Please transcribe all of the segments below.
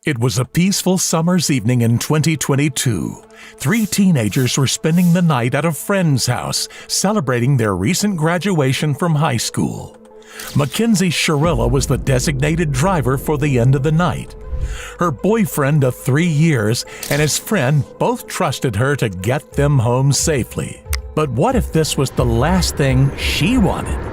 It was a peaceful summer's evening in 2022. Three teenagers were spending the night at a friend's house, celebrating their recent graduation from high school. Mackenzie Shirilla was the designated driver for the end of the night. Her boyfriend of 3 years and his friend both trusted her to get them home safely. But what if this was the last thing she wanted?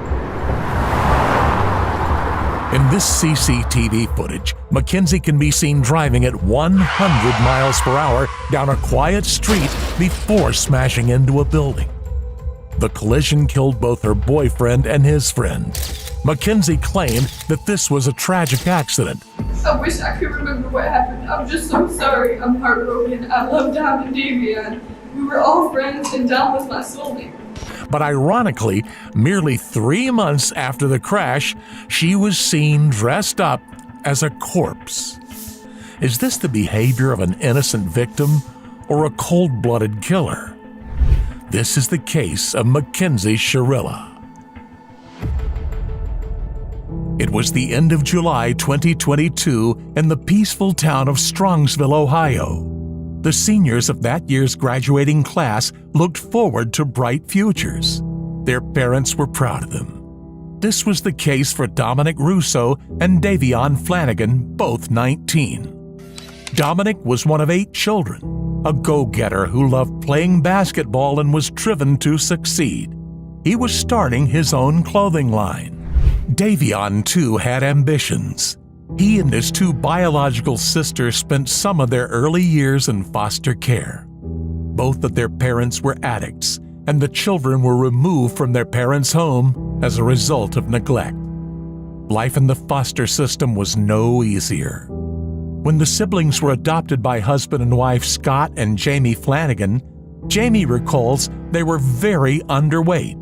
In this CCTV footage, Mackenzie can be seen driving at 100 miles per hour down a quiet street before smashing into a building. The collision killed both her boyfriend and his friend. Mackenzie claimed that this was a tragic accident. I wish I could remember what happened. I'm just so sorry. I'm heartbroken. I love Dom and Davion. We were all friends and Dom was my soulmate. But ironically, merely 3 months after the crash, she was seen dressed up as a corpse. Is this the behavior of an innocent victim or a cold-blooded killer? This is the case of Mackenzie Shirilla. It was the end of July 2022 in the peaceful town of Strongsville, Ohio. The seniors of that year's graduating class looked forward to bright futures. Their parents were proud of them. This was the case for Dominic Russo and Davion Flanagan, both 19. Dominic was one of 8 children, a go-getter who loved playing basketball and was driven to succeed. He was starting his own clothing line. Davion, too, had ambitions. He and his 2 biological sisters spent some of their early years in foster care. Both of their parents were addicts, and the children were removed from their parents' home as a result of neglect. Life in the foster system was no easier. When the siblings were adopted by husband and wife Scott and Jamie Flanagan, Jamie recalls they were very underweight.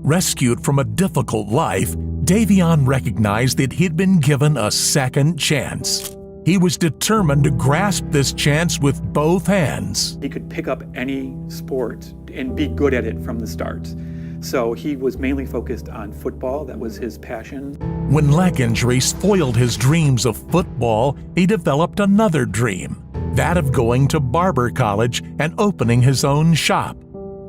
Rescued from a difficult life, Davion recognized that he'd been given a second chance. He was determined to grasp this chance with both hands. He could pick up any sport and be good at it from the start. So he was mainly focused on football. That was his passion. When leg injuries foiled his dreams of football, he developed another dream, that of going to barber college and opening his own shop.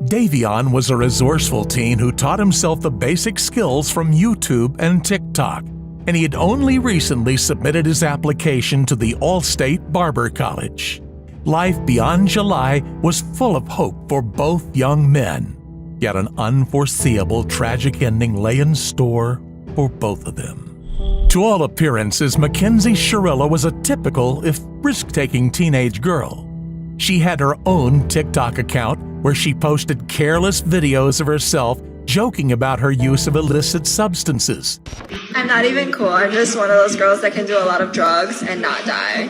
Davion was a resourceful teen who taught himself the basic skills from YouTube and TikTok, and he had only recently submitted his application to the All-State Barber College. Life beyond July was full of hope for both young men, yet an unforeseeable tragic ending lay in store for both of them. To all appearances, Mackenzie Shirilla was a typical, if risk-taking teenage girl. She had her own TikTok account where she posted careless videos of herself joking about her use of illicit substances. I'm not even cool. I'm just one of those girls that can do a lot of drugs and not die.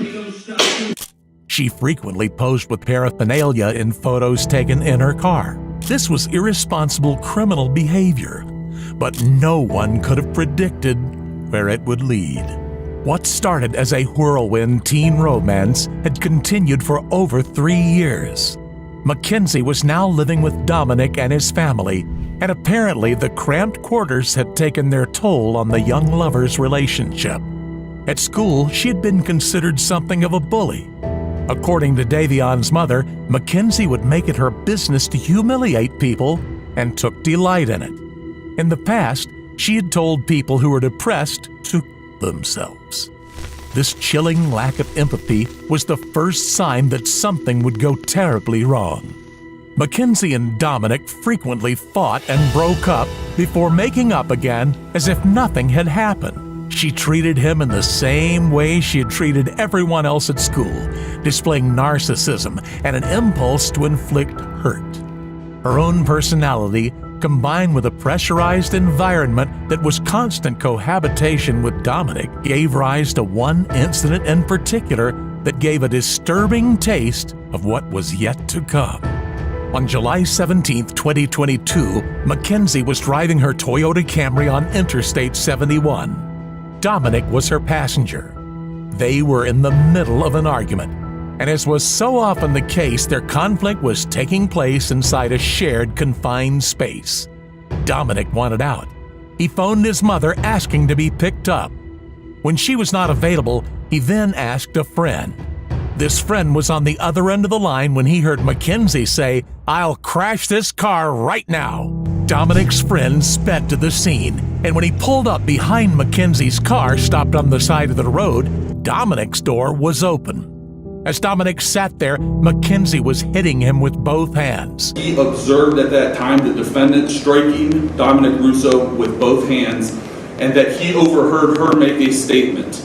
She frequently posed with paraphernalia in photos taken in her car. This was irresponsible criminal behavior, but no one could have predicted where it would lead. What started as a whirlwind teen romance had continued for over 3 years. Mackenzie was now living with Dominic and his family, and apparently the cramped quarters had taken their toll on the young lovers' relationship. At school, she had been considered something of a bully. According to Davion's mother, Mackenzie would make it her business to humiliate people and took delight in it. In the past, she had told people who were depressed to themselves. This chilling lack of empathy was the first sign that something would go terribly wrong. Mackenzie and Dominic frequently fought and broke up before making up again as if nothing had happened. She treated him in the same way she had treated everyone else at school, displaying narcissism and an impulse to inflict hurt. Her own personality, combined with a pressurized environment that was constant cohabitation with Dominic, gave rise to one incident in particular that gave a disturbing taste of what was yet to come. On July 17, 2022, Mackenzie was driving her Toyota Camry on Interstate 71. Dominic was her passenger. They were in the middle of an argument, and as was so often the case, their conflict was taking place inside a shared confined space. Dominic wanted out. He phoned his mother asking to be picked up. When she was not available, He then asked a friend. This friend was on the other end of the line when he heard Mackenzie say, "I'll crash this car right now." Dominic's friend sped to the scene, and when he pulled up behind Mackenzie's car stopped on the side of the road, Dominic's door was open. As Dominic sat there, Mackenzie was hitting him with both hands. He observed at that time the defendant striking Dominic Russo with both hands, and that he overheard her make a statement,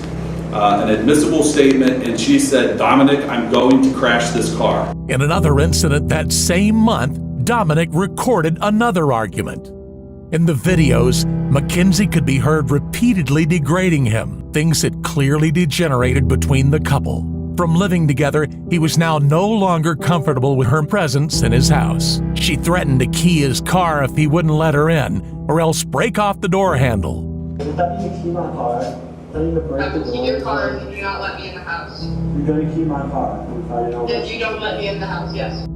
an admissible statement, and she said, "Dominic, I'm going to crash this car." In another incident that same month, Dominic recorded another argument. In the videos, Mackenzie could be heard repeatedly degrading him. Things had clearly degenerated between the couple. From living together, he was now no longer comfortable with her presence in his house. She threatened to key his car if he wouldn't let her in, or else break off the door handle. Does that mean you key my car? Tell you to break I the will door. key your car if you do not let me in the house. You're gonna key my car. If you don't let me in the house, yes.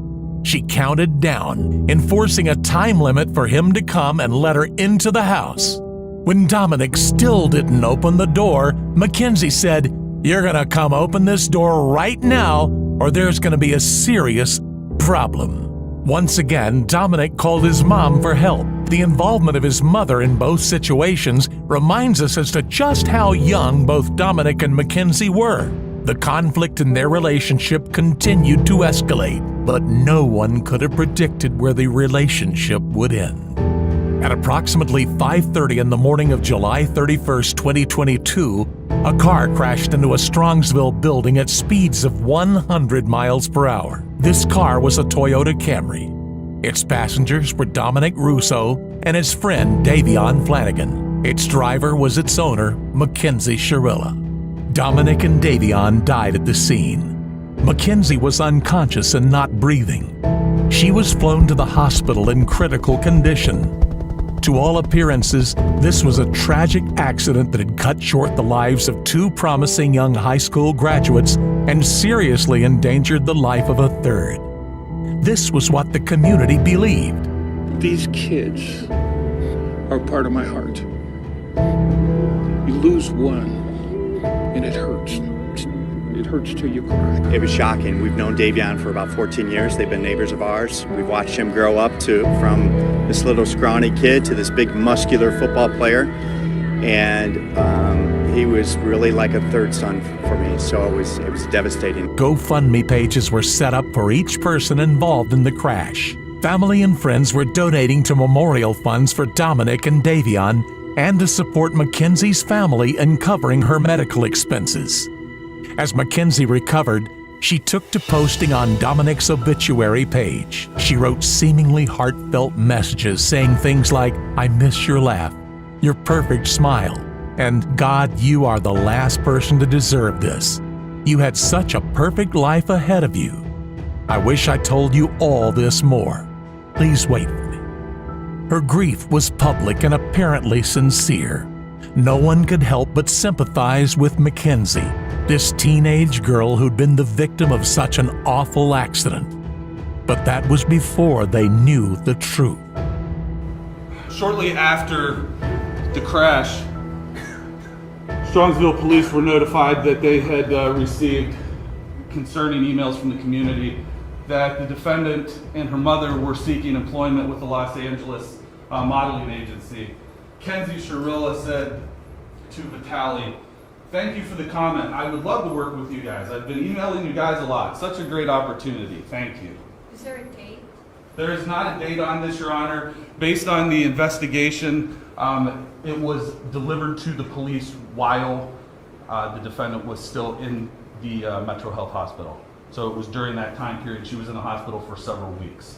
She counted down, enforcing a time limit for him to come and let her into the house. When Dominic still didn't open the door, Mackenzie said, "You're gonna come open this door right now, or there's gonna be a serious problem." Once again, Dominic called his mom for help. The involvement of his mother in both situations reminds us as to just how young both Dominic and Mackenzie were. The conflict in their relationship continued to escalate, but no one could have predicted where the relationship would end. At approximately 5:30 in the morning of July 31st, 2022, a car crashed into a Strongsville building at speeds of 100 miles per hour. This car was a Toyota Camry. Its passengers were Dominic Russo and his friend Davion Flanagan. Its driver was its owner, Mackenzie Shirilla. Dominic and Davion died at the scene. Mackenzie was unconscious and not breathing. She was flown to the hospital in critical condition. To all appearances, this was a tragic accident that had cut short the lives of two promising young high school graduates and seriously endangered the life of a third. This was what the community believed. These kids are part of my heart. You lose one, and it hurts. It hurts till you cry. It was shocking. We've known Davion for about 14 years. They've been neighbors of ours. We've watched him grow up from this little scrawny kid to this big muscular football player. And he was really like a third son for me. So it was devastating. GoFundMe pages were set up for each person involved in the crash. Family and friends were donating to memorial funds for Dominic and Davion and to support Mackenzie's family in covering her medical expenses. As Mackenzie recovered, she took to posting on Dominic's obituary page. She wrote seemingly heartfelt messages saying things like, "I miss your laugh, your perfect smile, and God, you are the last person to deserve this. You had such a perfect life ahead of you. I wish I told you all this more. Please wait for me." Her grief was public and apparently sincere. No one could help but sympathize with Mackenzie, this teenage girl who'd been the victim of such an awful accident. But that was before they knew the truth. Shortly after the crash, Strongsville police were notified that they had received concerning emails from the community that the defendant and her mother were seeking employment with the Los Angeles modeling agency. Kenzie Shirilla said to Vitali, "Thank you for the comment. I would love to work with you guys. I've been emailing you guys a lot. Such a great opportunity. Thank you." Is there a date? There is not a date on this, Your Honor. Based on the investigation, it was delivered to the police while the defendant was still in the Metro Health Hospital. So it was during that time period. She was in the hospital for several weeks.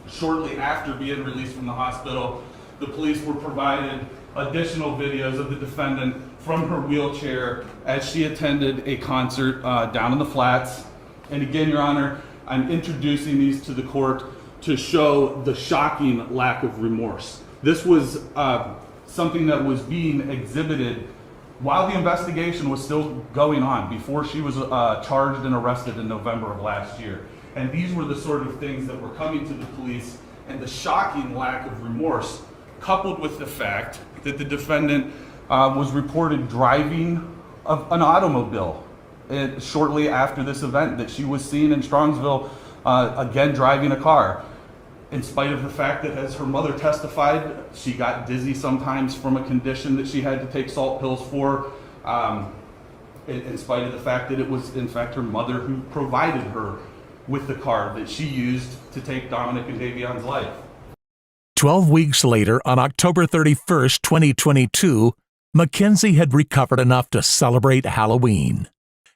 Shortly after being released from the hospital, the police were provided additional videos of the defendant from her wheelchair as she attended a concert down in the Flats. And again, Your Honor, I'm introducing these to the court to show the shocking lack of remorse. This was something that was being exhibited while the investigation was still going on, before she was charged and arrested in November of last year. And these were the sort of things that were coming to the police, and the shocking lack of remorse, coupled with the fact that the defendant was reported driving of an automobile shortly after this event, that she was seen in Strongsville again driving a car. In spite of the fact that, as her mother testified, she got dizzy sometimes from a condition that she had to take salt pills for, in spite of the fact that it was, in fact, her mother who provided her with the car that she used to take Dominic and Davion's life. 12 weeks later, on October 31st, 2022, Mackenzie had recovered enough to celebrate Halloween.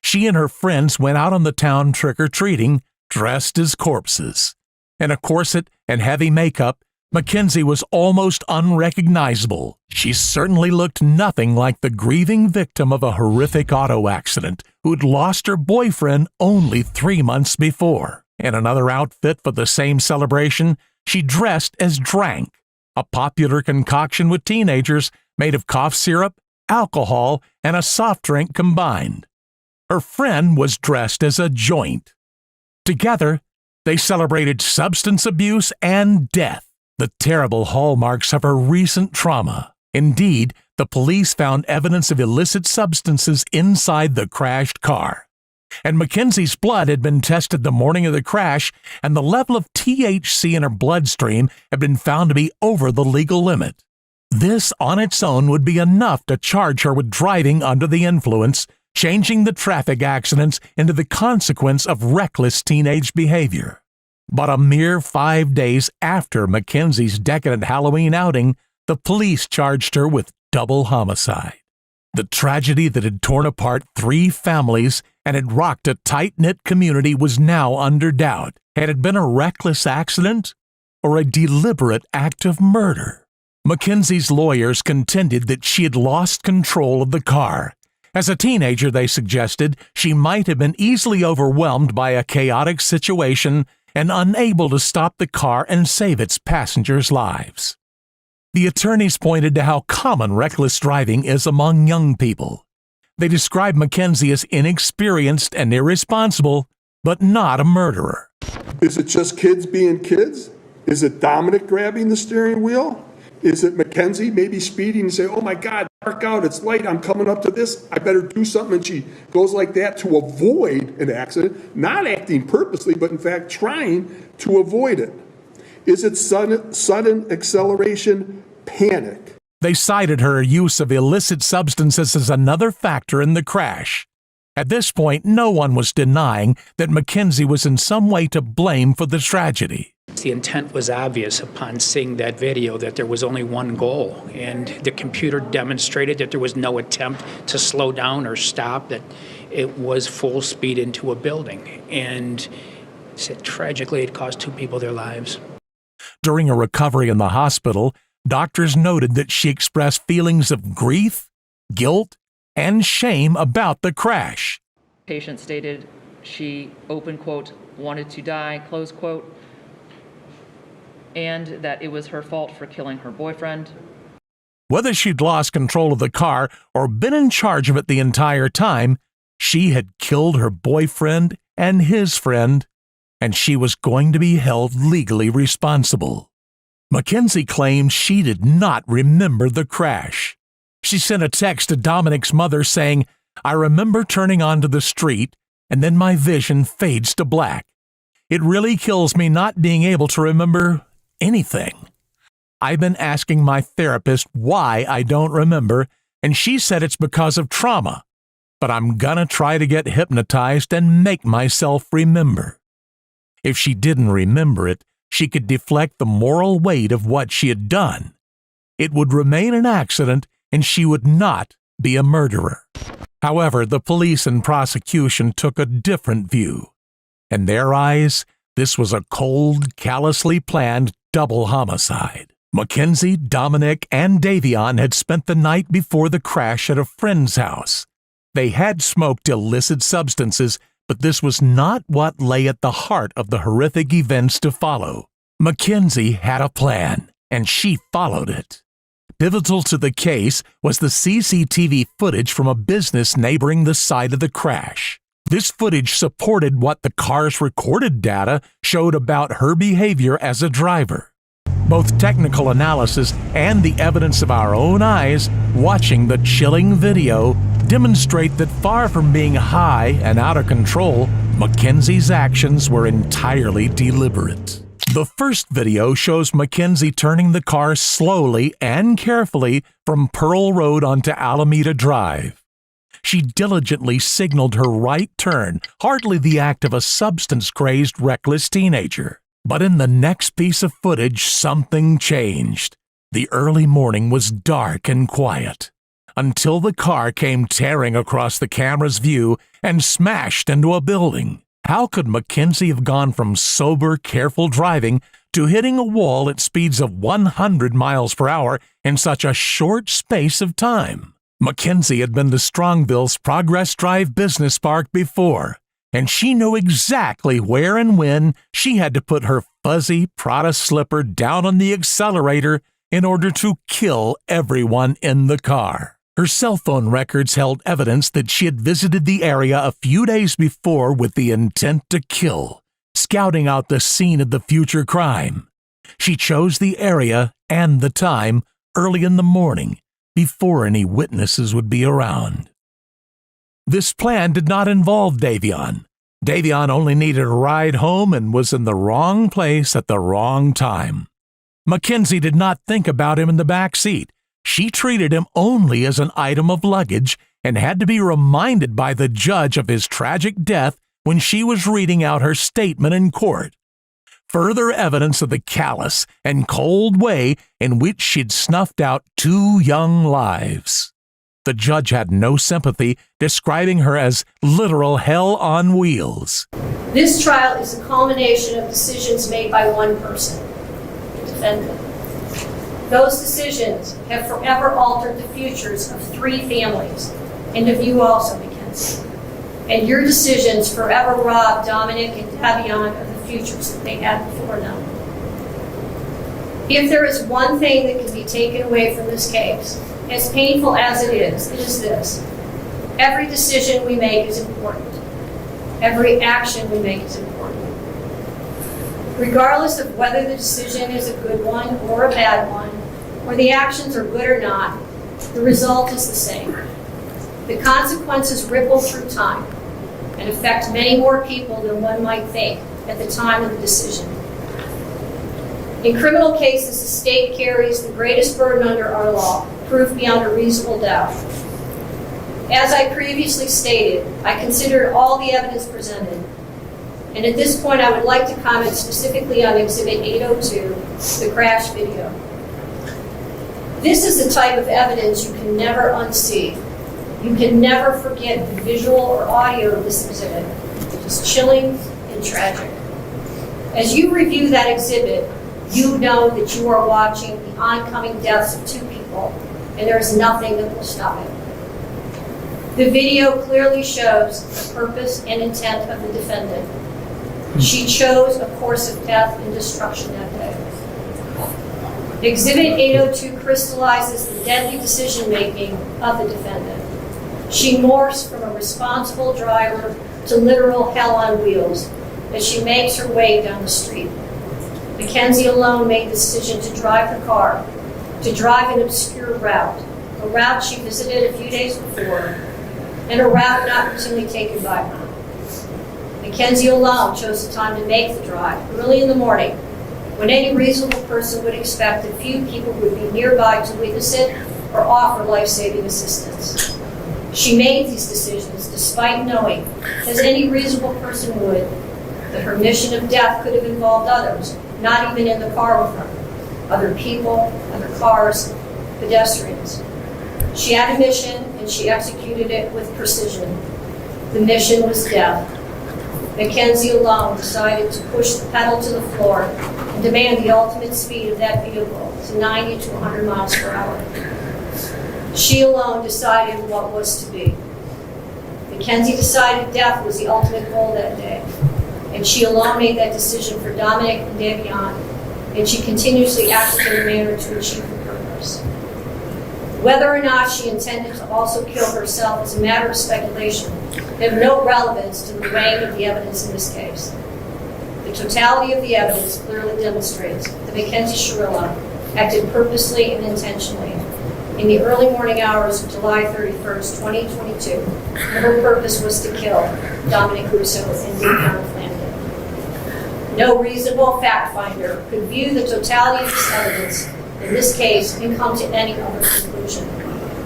She and her friends went out on the town trick-or-treating, dressed as corpses. In a corset and heavy makeup, Mackenzie was almost unrecognizable. She certainly looked nothing like the grieving victim of a horrific auto accident who'd lost her boyfriend only 3 months before. In another outfit for the same celebration, she dressed as Drank, a popular concoction with teenagers made of cough syrup, alcohol, and a soft drink combined. Her friend was dressed as a Joint. Together, they celebrated substance abuse and death, the terrible hallmarks of her recent trauma. Indeed, the police found evidence of illicit substances inside the crashed car. And Mackenzie's blood had been tested the morning of the crash, and the level of THC in her bloodstream had been found to be over the legal limit. This on its own would be enough to charge her with driving under the influence, changing the traffic accidents into the consequence of reckless teenage behavior. But a mere 5 days after Mackenzie's decadent Halloween outing, the police charged her with double homicide. The tragedy that had torn apart 3 families and had rocked a tight-knit community was now under doubt. Had it been a reckless accident or a deliberate act of murder? Mackenzie's lawyers contended that she had lost control of the car. As a teenager, they suggested, she might have been easily overwhelmed by a chaotic situation and unable to stop the car and save its passengers' lives. The attorneys pointed to how common reckless driving is among young people. They described Mackenzie as inexperienced and irresponsible, but not a murderer. Is it just kids being kids? Is it Dominic grabbing the steering wheel? Is it Mackenzie maybe speeding and say, oh my God, dark out, it's light, I'm coming up to this, I better do something, and she goes like that to avoid an accident, not acting purposely, but in fact trying to avoid it? Is it sudden acceleration, panic? They cited her use of illicit substances as another factor in the crash. At this point, no one was denying that Mackenzie was in some way to blame for the tragedy. The intent was obvious upon seeing that video that there was only one goal, and the computer demonstrated that there was no attempt to slow down or stop, that it was full speed into a building. And tragically, it cost 2 people their lives. During her recovery in the hospital, doctors noted that she expressed feelings of grief, guilt, and shame about the crash. Patient stated she, open quote, wanted to die, close quote, and that it was her fault for killing her boyfriend. Whether she'd lost control of the car or been in charge of it the entire time, she had killed her boyfriend and his friend, and she was going to be held legally responsible. Mackenzie claimed she did not remember the crash. She sent a text to Dominic's mother saying, I remember turning onto the street, and then my vision fades to black. It really kills me not being able to remember anything. I've been asking my therapist why I don't remember, and she said it's because of trauma. But I'm gonna try to get hypnotized and make myself remember. If she didn't remember it, she could deflect the moral weight of what she had done. It would remain an accident, and she would not be a murderer. However, the police and prosecution took a different view. In their eyes, this was a cold, callously planned double homicide. Mackenzie, Dominic, and Davion had spent the night before the crash at a friend's house. They had smoked illicit substances, but this was not what lay at the heart of the horrific events to follow. Mackenzie had a plan, and she followed it. Pivotal to the case was the CCTV footage from a business neighboring the site of the crash. This footage supported what the car's recorded data showed about her behavior as a driver. Both technical analysis and the evidence of our own eyes watching the chilling video demonstrate that far from being high and out of control, Mackenzie's actions were entirely deliberate. The first video shows Mackenzie turning the car slowly and carefully from Pearl Road onto Alameda Drive. She diligently signaled her right turn, hardly the act of a substance-crazed, reckless teenager. But in the next piece of footage, something changed. The early morning was dark and quiet, until the car came tearing across the camera's view and smashed into a building. How could Mackenzie have gone from sober, careful driving to hitting a wall at speeds of 100 miles per hour in such a short space of time? Mackenzie had been to Strongville's Progress Drive Business Park before, and she knew exactly where and when she had to put her fuzzy Prada slipper down on the accelerator in order to kill everyone in the car. Her cell phone records held evidence that she had visited the area a few days before with the intent to kill, scouting out the scene of the future crime. She chose the area and the time early in the morning, before any witnesses would be around. This plan did not involve Davion. Davion only needed a ride home and was in the wrong place at the wrong time. Mackenzie did not think about him in the back seat. She treated him only as an item of luggage and had to be reminded by the judge of his tragic death when she was reading out her statement in court. Further evidence of the callous and cold way in which she'd snuffed out 2 young lives. The judge had no sympathy, describing her as literal hell on wheels. This trial is a culmination of decisions made by one person, the defendant. Those decisions have forever altered the futures of 3 families, and of you also, Mackenzie. And your decisions forever robbed Dominic and Davion of the futures that they had before them. If there is one thing that can be taken away from this case, as painful as it is this. Every decision we make is important. Every action we make is important. Regardless of whether the decision is a good one or a bad one, or the actions are good or not, the result is the same. The consequences ripple through time and affect many more people than one might think at the time of the decision. In criminal cases, the state carries the greatest burden under our law, proof beyond a reasonable doubt. As I previously stated, I considered all the evidence presented, and at this point I would like to comment specifically on Exhibit 802, the crash video. This is the type of evidence you can never unsee. You can never forget the visual or audio of this exhibit. It is chilling and tragic. As you review that exhibit, you know that you are watching the oncoming deaths of 2 people, and there is nothing that will stop it. The video clearly shows the purpose and intent of the defendant. She chose a course of death and destruction that day. Exhibit 802 crystallizes the deadly decision-making of the defendant. She morphs from a responsible driver to literal hell on wheels as she makes her way down the street. Mackenzie alone made the decision to drive the car, to drive an obscure route, a route she visited a few days before, and a route not routinely taken by her. Mackenzie alone chose the time to make the drive, early in the morning, when any reasonable person would expect that few people would be nearby to witness it or offer life-saving assistance. She made these decisions despite knowing, as any reasonable person would, that her mission of death could have involved others, not even in the car with her, other people, other cars, pedestrians. She had a mission, and she executed it with precision. The mission was death. Mackenzie alone decided to push the pedal to the floor and demand the ultimate speed of that vehicle to 90 to 100 miles per hour. She alone decided what was to be. Mackenzie decided death was the ultimate goal that day, and she alone made that decision for Dominic and Davion, and she continuously acted in a manner to achieve her purpose. Whether or not she intended to also kill herself is a matter of speculation. They have no relevance to the weighing of the evidence in this case. The The totality of the evidence clearly demonstrates that Mackenzie Shirilla acted purposely and intentionally in the early morning hours of July 31st, 2022, and her purpose was to kill Dominic Russo and Davion Flanagan. No reasonable fact finder could view the totality of this evidence in this case and come to any other conclusion.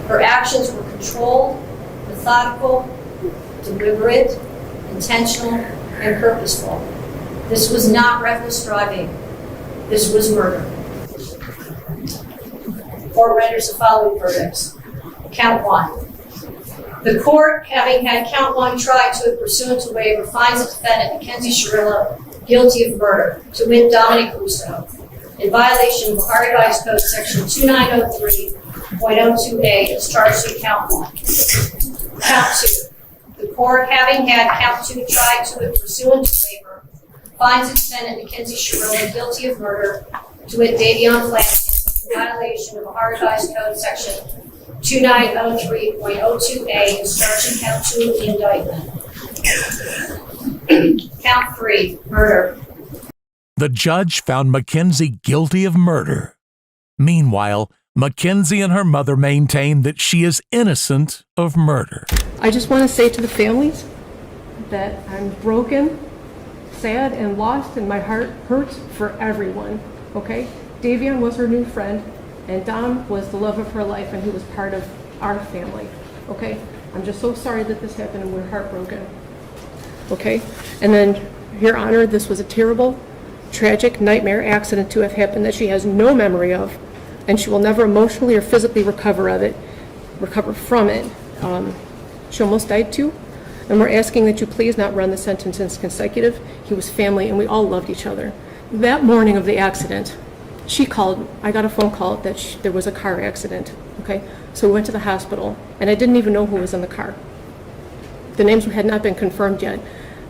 Her actions were controlled, methodical, deliberate, intentional, and purposeful. This was not reckless driving. This was murder. Court renders the following verdicts. Count 1. The court, having had count 1 tried to it pursuant to waiver, finds the defendant, Mackenzie Shirilla, guilty of murder, to wit Dominic Russo, in violation of Ohio Revised Code Section 2903.02a, as charged in count 1. Count 2. The court, having had count 2 tried to it pursuant to waiver, finds the defendant, Mackenzie Shirilla, guilty of murder, to wit Davion Flanagan, in violation of Ohio Revised Code Section 2903.02a, as charged in count 2 of the indictment. Count 3, murder. The judge found Mackenzie guilty of murder. Meanwhile, Mackenzie and her mother maintain that she is innocent of murder. I just want to say to the families that I'm broken, sad, and lost, and my heart hurts for everyone, okay? Davion was her new friend, and Dom was the love of her life, and he was part of our family, okay? I'm just so sorry that this happened, and we're heartbroken, okay? And then, Your Honor, this was a terrible, tragic nightmare accident to have happened that she has no memory of, and she will never emotionally or physically recover from it. She almost died too, and we're asking that you please not run the sentence as consecutive. He was family, and we all loved each other. That morning of the accident, she called. I got a phone call that there was a car accident. Okay, so we went to the hospital, and I didn't even know who was in the car. The names had not been confirmed yet,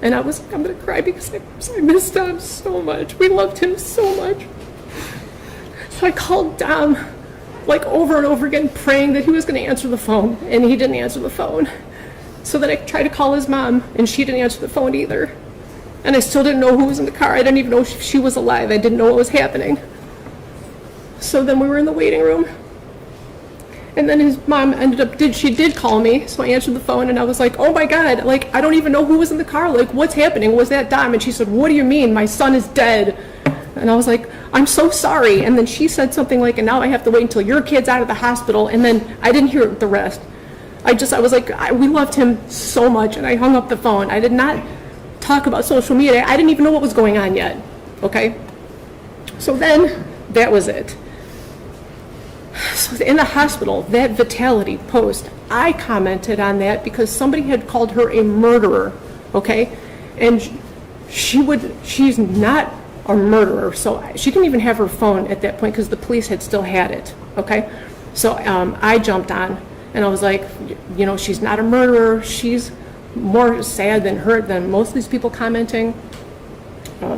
and I'm gonna cry because I missed Dom so much. We loved him so much. So I called Dom, like over and over again, praying that he was going to answer the phone, and he didn't answer the phone. So then I tried to call his mom, and she didn't answer the phone either. And I still didn't know who was in the car. I didn't even know if she was alive. I didn't know what was happening. So then we were in the waiting room, and then his mom she did call me, so I answered the phone, and I was like, oh my God, like, I don't even know who was in the car. Like, what's happening? Was that Dom? And she said, what do you mean? My son is dead. And I was like, I'm so sorry. And then she said something like, and now I have to wait until your kid's out of the hospital. And then I didn't hear the rest. I was like, we loved him so much. And I hung up the phone. I did not talk about social media. I didn't even know what was going on yet. Okay? So then that was it. So in the hospital, that Vitality post, I commented on that because somebody had called her a murderer. Okay? And she's not a murderer, so she didn't even have her phone at that point because the police had still had it, okay? So I jumped on, and I was like, you know, she's not a murderer. She's more sad than most of these people commenting.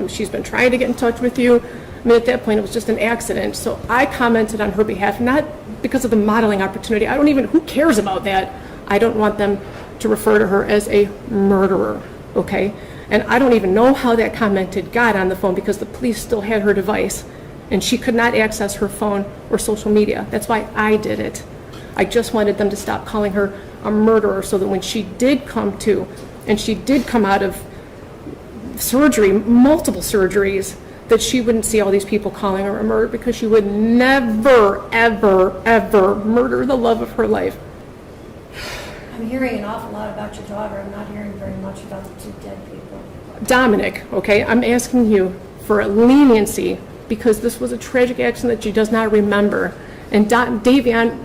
She's been trying to get in touch with you. I mean, at that point, it was just an accident. So I commented on her behalf, not because of the modeling opportunity. Who cares about that? I don't want them to refer to her as a murderer, okay? And I don't even know how that comment got on the phone because the police still had her device and she could not access her phone or social media. That's why I did it. I just wanted them to stop calling her a murderer so that when she did come to, and she did come out of surgery, multiple surgeries, that she wouldn't see all these people calling her a murderer because she would never, ever, ever murder the love of her life. I'm hearing an awful lot about your daughter. I'm not hearing very much about the two dead people. Dominic, okay, I'm asking you for leniency because this was a tragic accident that she does not remember. And Davion,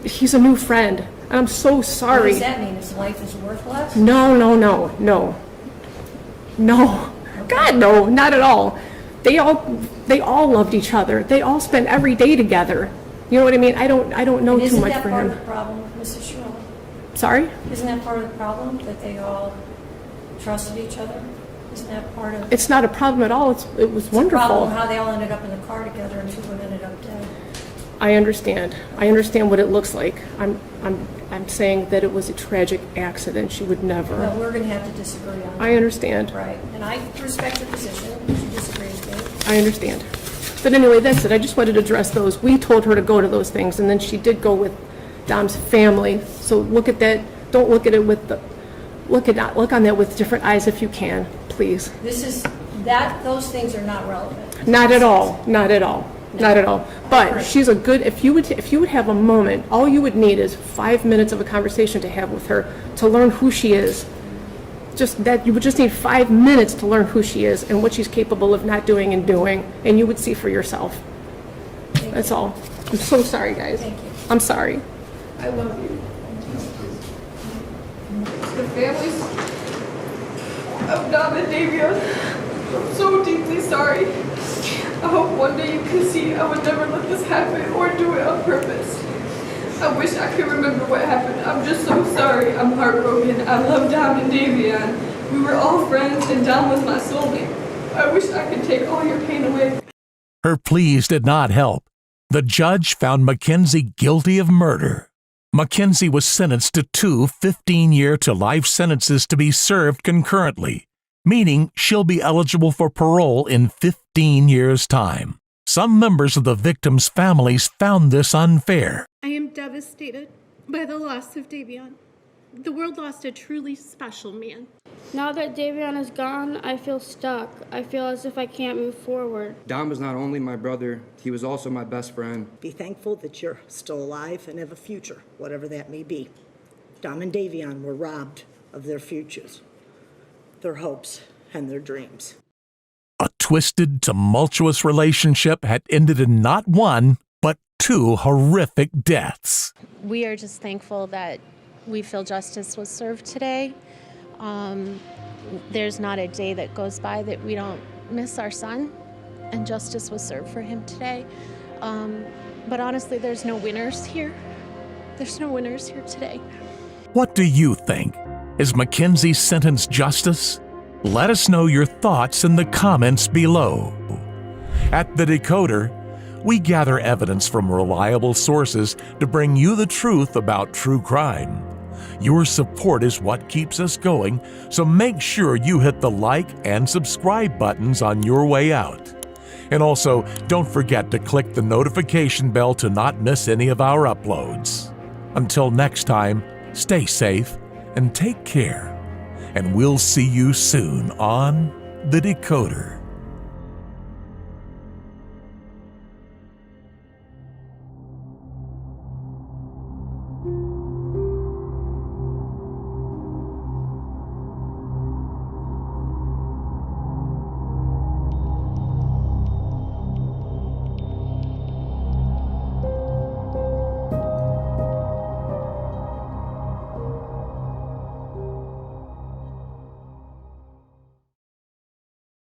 he's a new friend, and I'm so sorry. What does that mean? His life is worthless? No. God, no, not at all. They all loved each other. They all spent every day together. You know what I mean? I don't know too much for him. Isn't that part of the problem, Mrs. Shirilla? Sorry? Isn't that part of the problem, that they all trusted each other? Isn't that part of... It's not a problem at all. It was wonderful. It's a problem how they all ended up in the car together and two of them ended up dead. I understand. I understand what it looks like. I'm saying that it was a tragic accident. She would never. Well, we're going to have to disagree on that. I understand. Right, and I respect your position, if you disagree with me. I understand. But anyway, that's it. I just wanted to address those. We told her to go to those things, and then she did go with Dom's family. So look at that. Don't look at it with the, look on that with different eyes if you can, please. Those things are not relevant. Not at all. Not at all. Not at all. But she's a good, if you would have a moment, all you would need is 5 minutes of a conversation to have with her to learn who she is. Just that, you would just need 5 minutes to learn who she is and what she's capable of not doing and doing, and you would see for yourself. That's all. I'm so sorry, guys. Thank you. I'm sorry. I love you. The families of Dom and Davion, I'm so deeply sorry. I hope one day you can see I would never let this happen or do it on purpose. I wish I could remember what happened. I'm just so sorry. I'm heartbroken. I love Dom and Davion. We were all friends and Dom was my soulmate. I wish I could take all your pain away. Her pleas did not help. The judge found Mackenzie guilty of murder. Mackenzie was sentenced to 2 15-year to life sentences to be served concurrently, meaning she'll be eligible for parole in 15 years' time. Some members of the victims' families found this unfair. I am devastated by the loss of Davion. The world lost a truly special man. Now that Davion is gone, I feel stuck. I feel as if I can't move forward. Dom was not only my brother, he was also my best friend. Be thankful that you're still alive and have a future, whatever that may be. Dom and Davion were robbed of their futures, their hopes, and their dreams. A twisted, tumultuous relationship had ended in not one, but 2 horrific deaths. We are just thankful that we feel justice was served today. There's not a day that goes by that we don't miss our son, and justice was served for him today. But honestly, there's no winners here. There's no winners here today. What do you think? Is Mackenzie's sentence justice? Let us know your thoughts in the comments below. At The Decoder, we gather evidence from reliable sources to bring you the truth about true crime. Your support is what keeps us going, so make sure you hit the like and subscribe buttons on your way out. And also, don't forget to click the notification bell to not miss any of our uploads. Until next time, stay safe and take care. And we'll see you soon on The Decoder.